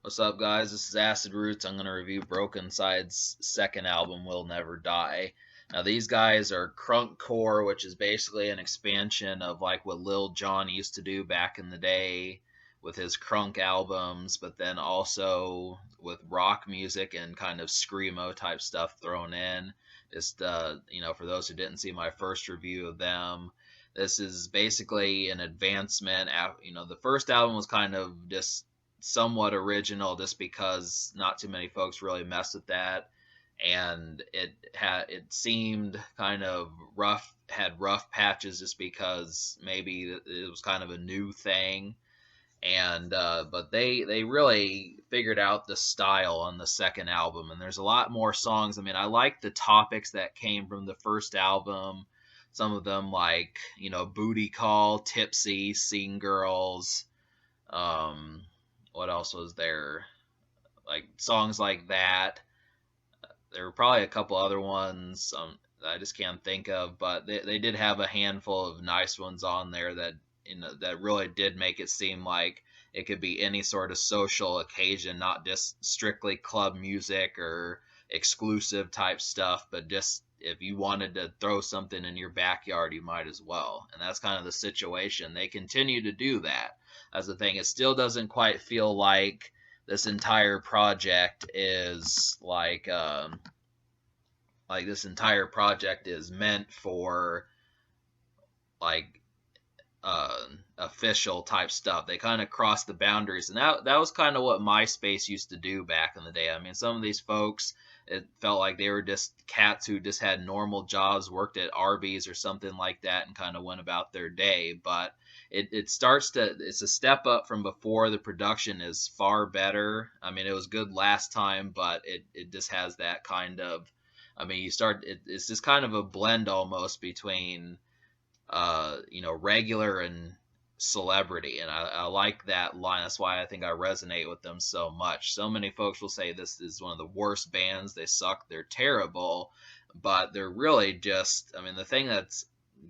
What's up, guys? This is Acid Roots. I'm going to review brokeNCYDE's second album, Will Never Die. Now, these guys are crunkcore, which is basically an expansion of like what Lil Jon used to do back in the day with his crunk albums, but then also with rock music and kind of screamo type stuff thrown in. Just for those who didn't see my first review of them, this is basically an advancement. The first album was kind of just somewhat original just because not too many folks really messed with that, and it seemed kind of rough, had rough patches just because maybe it was kind of a new thing. And but they really figured out the style on the second album, and there's a lot more songs. I mean, I like the topics that came from the first album. Some of them, like, booty call, tipsy, seeing girls. um what else was there? Like songs like that. There were probably a couple other ones that I just can't think of, but they did have a handful of nice ones on there that that really did make it seem like it could be any sort of social occasion, not just strictly club music or exclusive type stuff, but just if you wanted to throw something in your backyard, you might as well. And that's kind of the situation. They continue to do that. As the thing. It still doesn't quite feel like this entire project is like this entire project is meant for like official type stuff. They kind of cross the boundaries, and that was kind of what MySpace used to do back in the day. I mean, some of these folks, it felt like they were just cats who just had normal jobs, worked at Arby's or something like that, and kind of went about their day. But it starts to, it's a step up from before. The production is far better. I mean, it was good last time, but it just has that kind of, I mean, it's just kind of a blend almost between regular and celebrity. And I like that line. That's why I think I resonate with them so much. So many folks will say this is one of the worst bands. They suck. They're terrible. But they're really just, I mean, the thing that's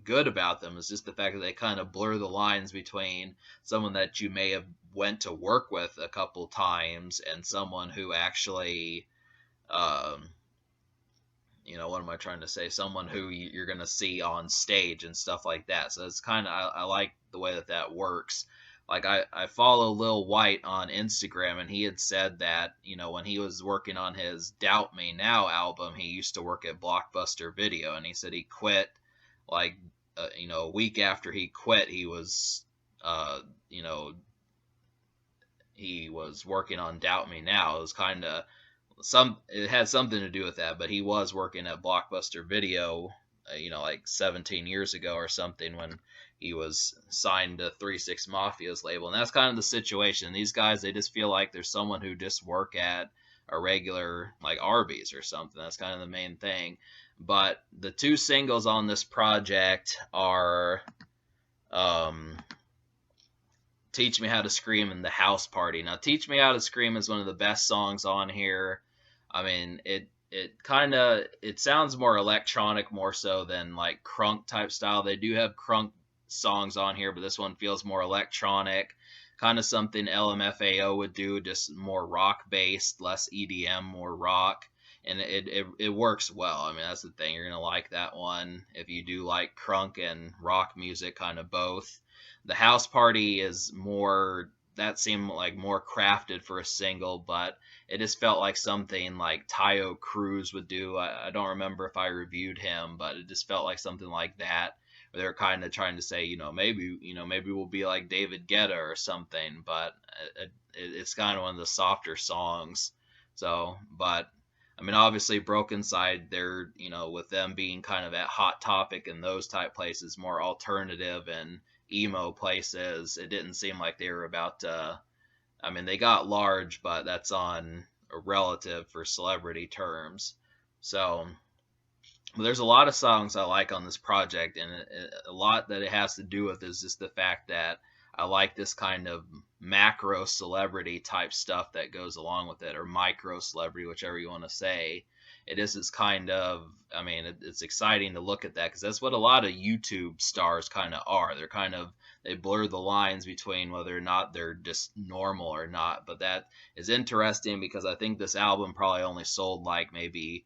good about them is just the fact that they kind of blur the lines between someone that you may have went to work with a couple times and someone who actually um, what am I trying to say? Someone who you're going to see on stage and stuff like that. So it's kind of, I like the way that works. Like, I follow Lil White on Instagram, and he had said that, when he was working on his Doubt Me Now album, he used to work at Blockbuster Video, and he said he quit, like, a week after he quit, he was, you know, he was working on Doubt Me Now. It was kind of, it had something to do with that, but he was working at Blockbuster Video, like 17 years ago or something, when he was signed to 3 6 Mafia's label. And that's kind of the situation. These guys, they just feel like there's someone who just work at a regular, like, Arby's or something. That's kind of the main thing. But the two singles on this project are um, Teach Me How to Scream and The House Party. Now, Teach Me How to Scream is one of the best songs on here. I mean, it sounds more electronic more so than like crunk type style. They do have crunk songs on here, but this one feels more electronic, kind of something LMFAO would do, just more rock based, less EDM, more rock. And it works well. I mean, that's the thing. You're gonna like that one if you do like crunk and rock music, kind of both. The House Party is more, that seemed like more crafted for a single, but it just felt like something like Tayo Cruz would do. I don't remember if I reviewed him, but it just felt like something like that. Where they're kind of trying to say, maybe we'll be like David Guetta or something, but it's kind of one of the softer songs. So, but I mean, obviously, brokeNCYDE, they're, with them being kind of at Hot Topic and those type places, more alternative and emo places, it didn't seem like they were about to, I mean, they got large, but that's on a relative for celebrity terms. So, but there's a lot of songs I like on this project, and a lot that it has to do with is just the fact that I like this kind of macro celebrity type stuff that goes along with it, or micro celebrity, whichever you want to say. it is kind of, I mean, it's exciting to look at that because that's what a lot of YouTube stars kind of are. They're kind of, they blur the lines between whether or not they're just normal or not. But that is interesting because I think this album probably only sold like maybe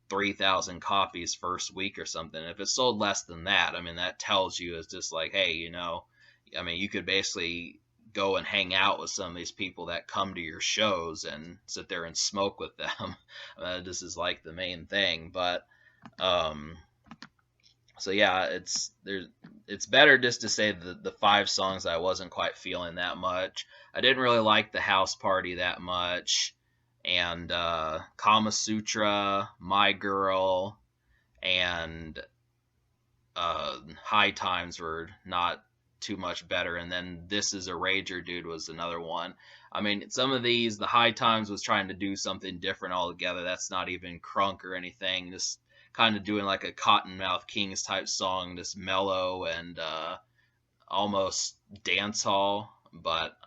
3,000 copies first week or something. If it sold less than that, I mean, that tells you it's just like, hey, I mean, you could basically go and hang out with some of these people that come to your shows and sit there and smoke with them. This is like the main thing. But um, so yeah, it's better just to say the 5 songs I wasn't quite feeling that much. I didn't really like the House Party that much, and Kama Sutra, My Girl, and High Times were not too much better. And then This Is a Rager Dude was another one. I mean, some of these, the High Times was trying to do something different altogether. That's not even crunk or anything. Just kind of doing like a Cottonmouth Kings type song, just mellow and almost dance hall. But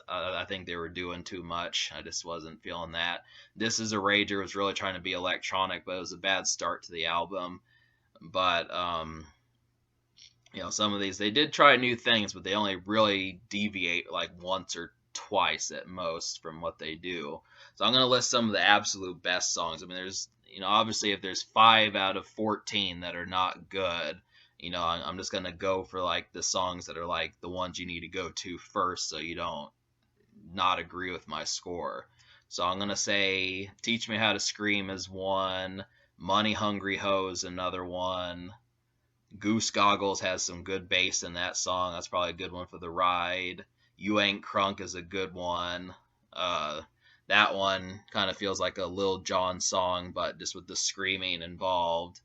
I think they were doing too much. I just wasn't feeling that. This Is a Rager was really trying to be electronic, but it was a bad start to the album. But some of these, they did try new things, but they only really deviate like once or twice at most from what they do. So I'm going to list some of the absolute best songs. I mean, there's, obviously if there's 5 out of 14 that are not good, I'm just going to go for like the songs that are like the ones you need to go to first so you don't not agree with my score. So I'm going to say Teach Me How to Scream is one, Money Hungry Ho is another one, Goose Goggles has some good bass in that song. That's probably a good one for the ride. You Ain't Crunk is a good one. That one kind of feels like a Lil Jon song, but just with the screaming involved.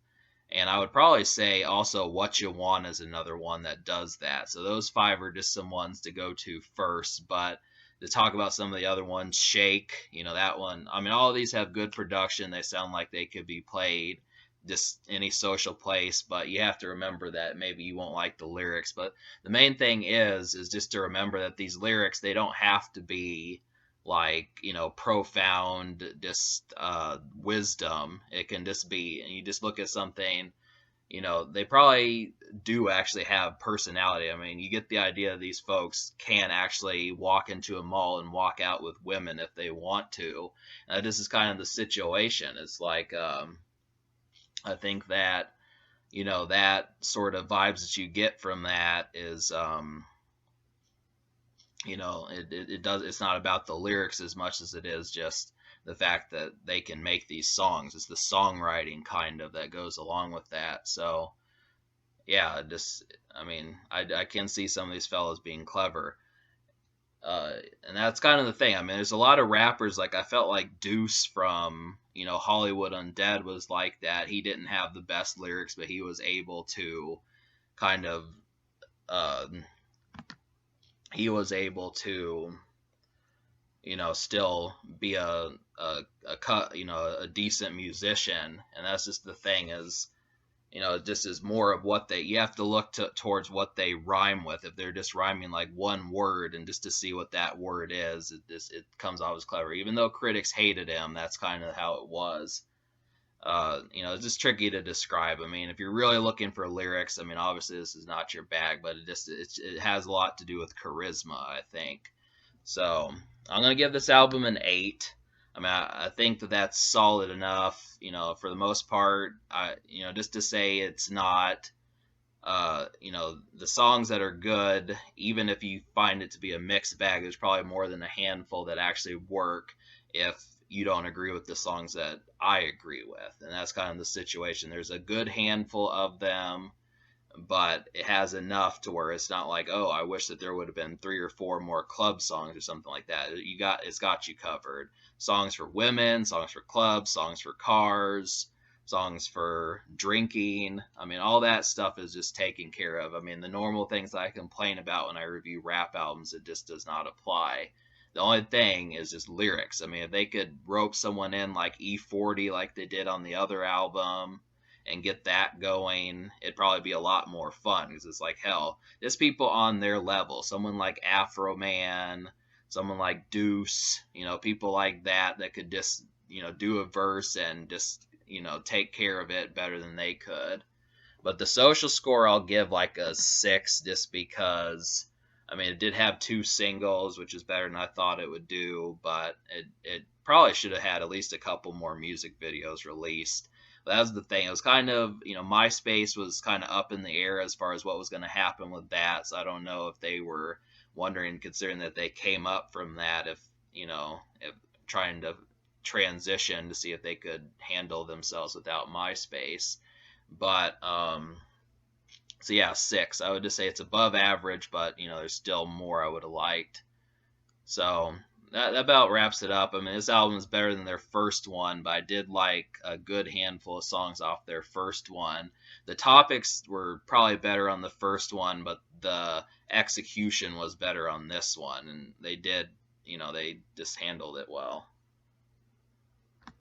And I would probably say also What You Want is another one that does that. So those 5 are just some ones to go to first. But to talk about some of the other ones, Shake, that one. I mean, all of these have good production. They sound like they could be played just any social place, but you have to remember that maybe you won't like the lyrics. But the main thing is just to remember that these lyrics, they don't have to be like, profound, just wisdom. It can just be, and you just look at something, they probably do actually have personality. I mean, you get the idea these folks can actually walk into a mall and walk out with women if they want to. This is kind of the situation. It's like, I think that, that sort of vibes that you get from that is, it's not about the lyrics as much as it is just the fact that they can make these songs. It's the songwriting kind of that goes along with that. So, yeah, I mean, I can see some of these fellas being clever. And that's kind of the thing. I mean, there's a lot of rappers, like I felt like Deuce from, Hollywood Undead was like that. He didn't have the best lyrics, but he was able to kind of, uh, he was able to, still be a decent musician. And that's just the thing is, just is more of what you have to look towards what they rhyme with. If they're just rhyming like one word and just to see what that word is, it comes off as clever. Even though critics hated him, that's kind of how it was. It's just tricky to describe. I mean, if you're really looking for lyrics, I mean, obviously this is not your bag, but it has a lot to do with charisma, I think. So I'm gonna give this album an 8. I mean, I think that's solid enough. For the most part, just to say it's not, the songs that are good, even if you find it to be a mixed bag, there's probably more than a handful that actually work if you don't agree with the songs that I agree with. And that's kind of the situation. There's a good handful of them, but it has enough to where it's not like, oh, I wish that there would have been 3 or 4 more club songs or something like that. It's got you covered. Songs for women, songs for clubs, songs for cars, songs for drinking. I mean, all that stuff is just taken care of. I mean, the normal things that I complain about when I review rap albums, it just does not apply. The only thing is just lyrics. I mean, if they could rope someone in like E40 like they did on the other album and get that going, it'd probably be a lot more fun because it's like, hell, there's people on their level. Someone like Afro Man, someone like Deuce, people like that could just, do a verse and just, take care of it better than they could. But the social score, I'll give like a 6, just because. I mean, it did have 2 singles, which is better than I thought it would do, but it probably should have had at least a couple more music videos released. But that was the thing. It was kind of, MySpace was kind of up in the air as far as what was going to happen with that. So I don't know if they were wondering, considering that they came up from that, if trying to transition to see if they could handle themselves without MySpace. But so yeah, 6. I would just say it's above average, but there's still more I would have liked. So that about wraps it up. I mean, this album is better than their first one, but I did like a good handful of songs off their first one. The topics were probably better on the first one, but the execution was better on this one, and they just handled it well.